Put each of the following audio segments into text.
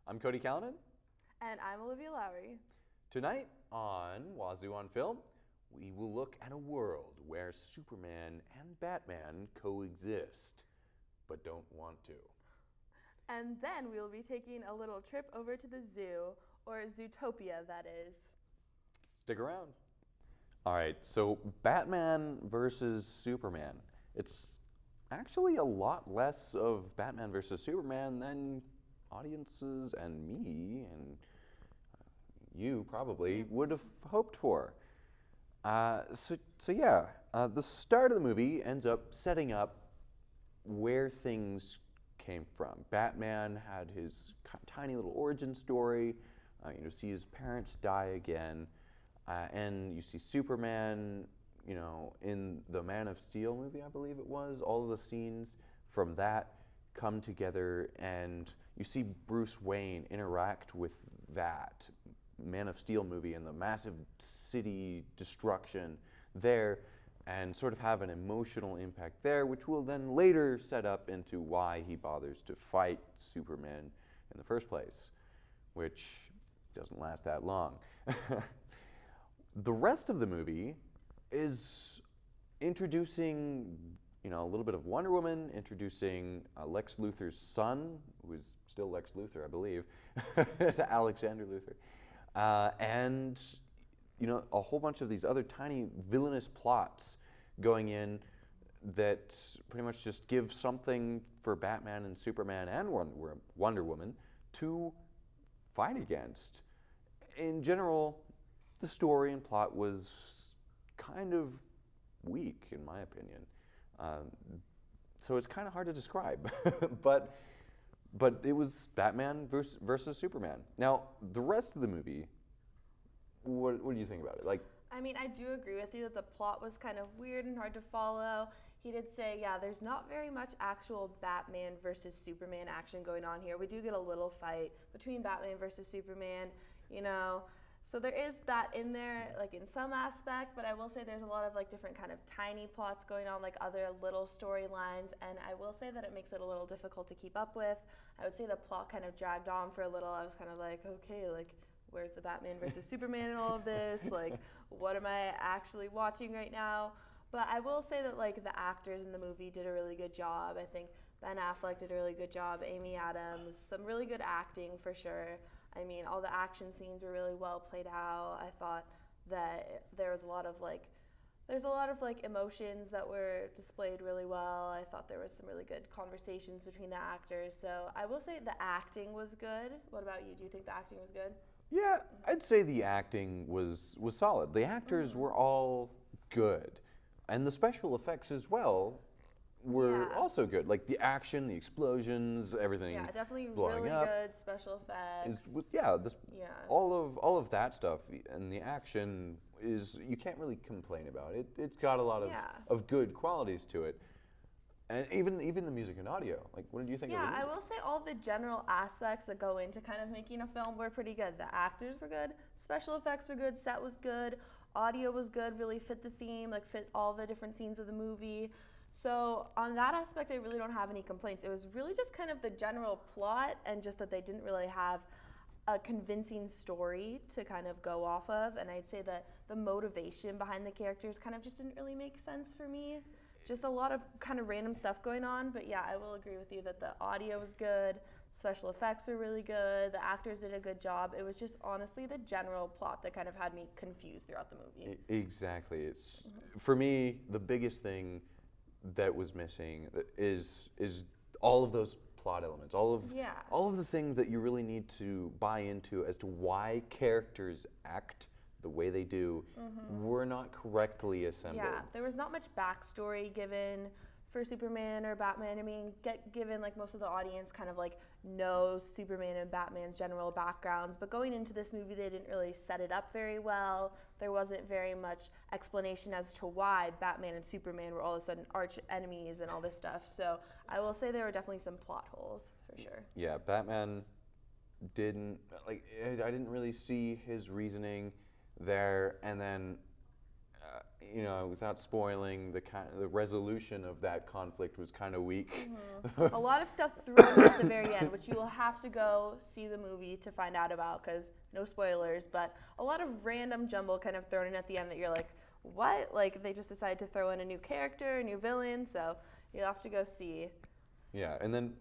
I'm Cody Callanan. And I'm Olivia Lowry. Tonight on Wazzu on Film, we will look at a world where Superman and Batman coexist, but don't want to. And then we'll be taking a little trip over to the zoo, or Zootopia, that is. Stick around. All right, so Batman versus Superman. It's actually a lot less of Batman versus Superman than audiences and me and you probably would have hoped for. The start of the movie ends up setting up where things came from. Batman had his tiny little origin story. See his parents die again, and you see Superman. In the Man of Steel movie, I believe it was, all of the scenes from that come together, and you see Bruce Wayne interact with that Man of Steel movie and the massive city destruction there, and sort of have an emotional impact there, which will then later set up into why he bothers to fight Superman in the first place, which doesn't last that long. The rest of the movie is introducing, a little bit of Wonder Woman, introducing Lex Luthor's son, who is still Lex Luthor, I believe, to Alexander Luthor, and a whole bunch of these other tiny villainous plots going in that pretty much just give something for Batman and Superman and Wonder Woman to fight against. In general, the story and plot was kind of weak, in my opinion. So it's kind of hard to describe, but it was Batman versus Superman. Now, the rest of the movie, what do you think about it? I do agree with you that the plot was kind of weird and hard to follow. He did say, there's not very much actual Batman versus Superman action going on here. We do get a little fight between Batman versus Superman, So there is that in there, in some aspect, but I will say there's a lot of different kind of tiny plots going on, other little storylines, and I will say that it makes it a little difficult to keep up with. I would say the plot kind of dragged on for a little. I was kind of okay, where's the Batman versus Superman in all of this? What am I actually watching right now? But I will say that the actors in the movie did a really good job. I think Ben Affleck did a really good job, Amy Adams, some really good acting for sure. All the action scenes were really well played out. I thought that there was a lot of there's a lot of emotions that were displayed really well. I thought there was some really good conversations between the actors. So I will say the acting was good. What about you? Do you think the acting was good? Yeah, I'd say the acting was solid. The actors were all good, and the special effects as well were also good. The action, the explosions, everything. Yeah, definitely blowing really up good special effects. All of that stuff, and the action is, you can't really complain about it. It's got a lot of good qualities to it. And even the music and audio. What did you think of the music? Yeah, I will say all the general aspects that go into kind of making a film were pretty good. The actors were good, special effects were good, set was good, audio was good, really fit the theme, fit all the different scenes of the movie. So on that aspect, I really don't have any complaints. It was really just kind of the general plot and just that they didn't really have a convincing story to kind of go off of. And I'd say that the motivation behind the characters kind of just didn't really make sense for me. Just a lot of kind of random stuff going on. But yeah, I will agree with you that the audio was good, special effects were really good, the actors did a good job. It was just honestly the general plot that kind of had me confused throughout the movie. Exactly. It's for me, the biggest thing that was missing is all of those plot elements, all of the things that you really need to buy into as to why characters act the way they do were not correctly assembled. Yeah, there was not much backstory given for Superman or Batman. Given most of the audience kind of knows Superman and Batman's general backgrounds, but going into this movie they didn't really set it up very well. There wasn't very much explanation as to why Batman and Superman were all of a sudden arch enemies and all this stuff. So I will say there were definitely some plot holes for sure. Yeah, Batman didn't I didn't really see his reasoning there, and then without spoiling, the resolution of that conflict was kind of weak. A lot of stuff thrown at the very end, which you will have to go see the movie to find out about, because no spoilers, but a lot of random jumble kind of thrown in at the end that you're like, what? Like, they just decided to throw in a new character, a new villain, so you'll have to go see. Yeah, and then,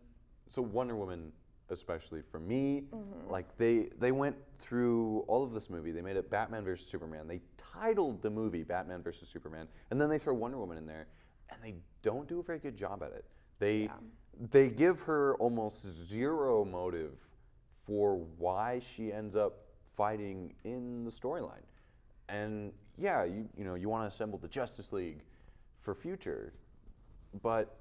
so Wonder Woman, especially for me, like they went through all of this movie. They made it Batman versus Superman. They titled the movie Batman versus Superman, and then they throw Wonder Woman in there, and they don't do a very good job at it. They give her almost zero motive for why she ends up fighting in the storyline. And yeah, you want to assemble the Justice League for future, but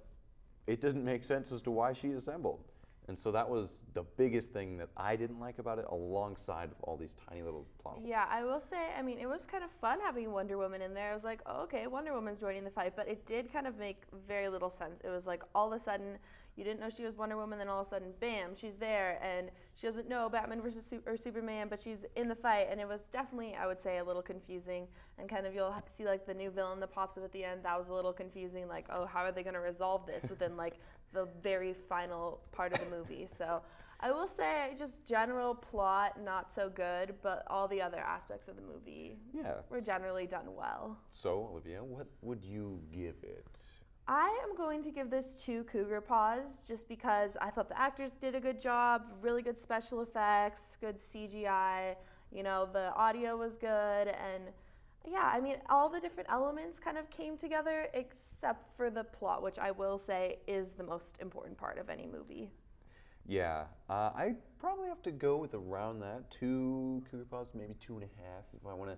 it didn't make sense as to why she assembled. And so that was the biggest thing that I didn't like about it, alongside of all these tiny little plot holes. Yeah, I will say, I mean, it was kind of fun having Wonder Woman in there. I was like, oh, okay, Wonder Woman's joining the fight, but it did kind of make very little sense. It was like, all of a sudden, you didn't know she was Wonder Woman, then all of a sudden, bam, she's there, and she doesn't know Batman versus Superman, but she's in the fight, and it was definitely, I would say, a little confusing, and kind of you'll see, like, the new villain that pops up at the end. That was a little confusing, like, oh, how are they going to resolve this within, like, the very final part of the movie. So I will say, just general plot, not so good, but all the other aspects of the movie were generally done well. So, Olivia, what would you give it? I am going to give this 2 cougar paws, just because I thought the actors did a good job, really good special effects, good CGI, the audio was good, and yeah, I mean, all the different elements kind of came together, except for the plot, which I will say is the most important part of any movie. Yeah, I probably have to go with around that 2 cougar paws, maybe 2.5 if I want to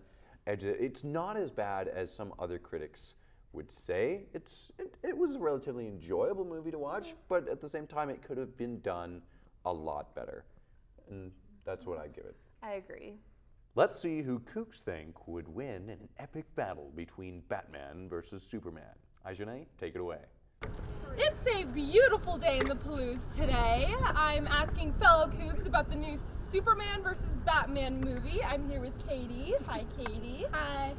edge it. It's not as bad as some other critics would say. It was a relatively enjoyable movie to watch, but at the same time, it could have been done a lot better, and that's what I'd give it. I agree. Let's see who Kooks think would win in an epic battle between Batman versus Superman. Ajane, take it away. It's a beautiful day in the Palouse today. I'm asking fellow Kooks about the new Superman versus Batman movie. I'm here with Katie. Hi, Katie. Hi.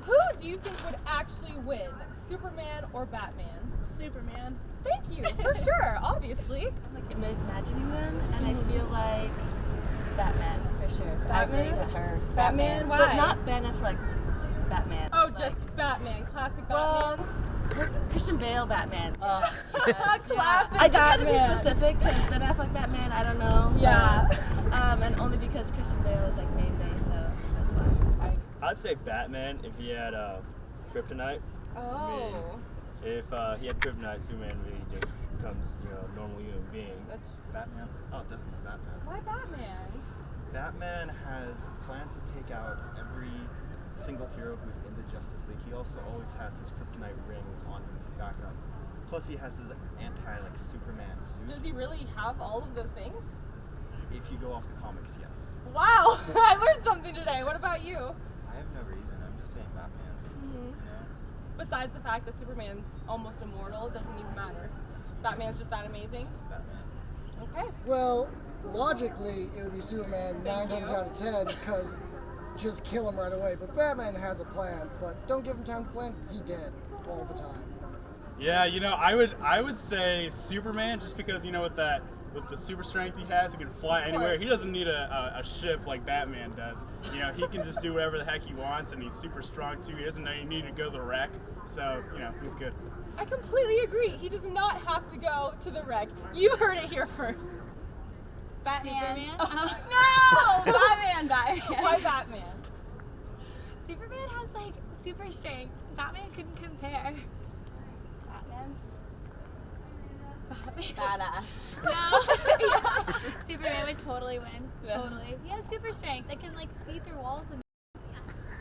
Who do you think would actually win, Superman or Batman? Superman. Thank you, for sure, obviously. I'm like imagining them, and I feel like Batman for sure. Batman? I agree with her. Batman, why? But not Ben Affleck Batman. Oh, just Batman, classic Batman. What's Christian Bale Batman? Classic I just had to be Batman. specific because Ben Affleck Batman, I don't know. Yeah. And only because Christian Bale is like main base, so that's why. I'd say Batman if he had kryptonite. Oh. If he had kryptonite, Superman really just becomes, a normal human being. That's Batman? Oh, definitely Batman. why Batman? Batman has plans to take out every single hero who's in the Justice League. He also always has his kryptonite ring on him for backup. Plus he has his Superman suit. Does he really have all of those things? If you go off the comics, yes. Wow, I learned something today. What about you? I have no reason. I'm just saying Batman. Mm-hmm. Besides the fact that Superman's almost immortal, it doesn't even matter. Batman's just that amazing? Just Batman. Okay. Well, logically, it would be Superman 9 Thank times you. out of 10 because just kill him right away. But Batman has a plan, but don't give him time to plan. He dead all the time. Yeah, I would say Superman just because with the super strength he has, he can fly anywhere. He doesn't need a ship like Batman does. He can just do whatever the heck he wants, and he's super strong too. He doesn't need to go to the wreck, so he's good. I completely agree. He does not have to go to the wreck. You heard it here first. Batman. Superman? No! Batman. Why Batman? Superman has like super strength. Batman couldn't compare. Batman's Badass. No. Yeah. Superman would totally win. Totally. He has super strength. They can like see through walls and.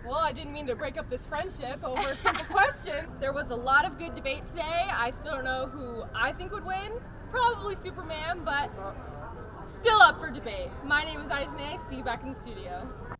Well, I didn't mean to break up this friendship over a simple question. There was a lot of good debate today. I still don't know who I think would win. Probably Superman, but still up for debate. My name is Ajane. See you back in the studio.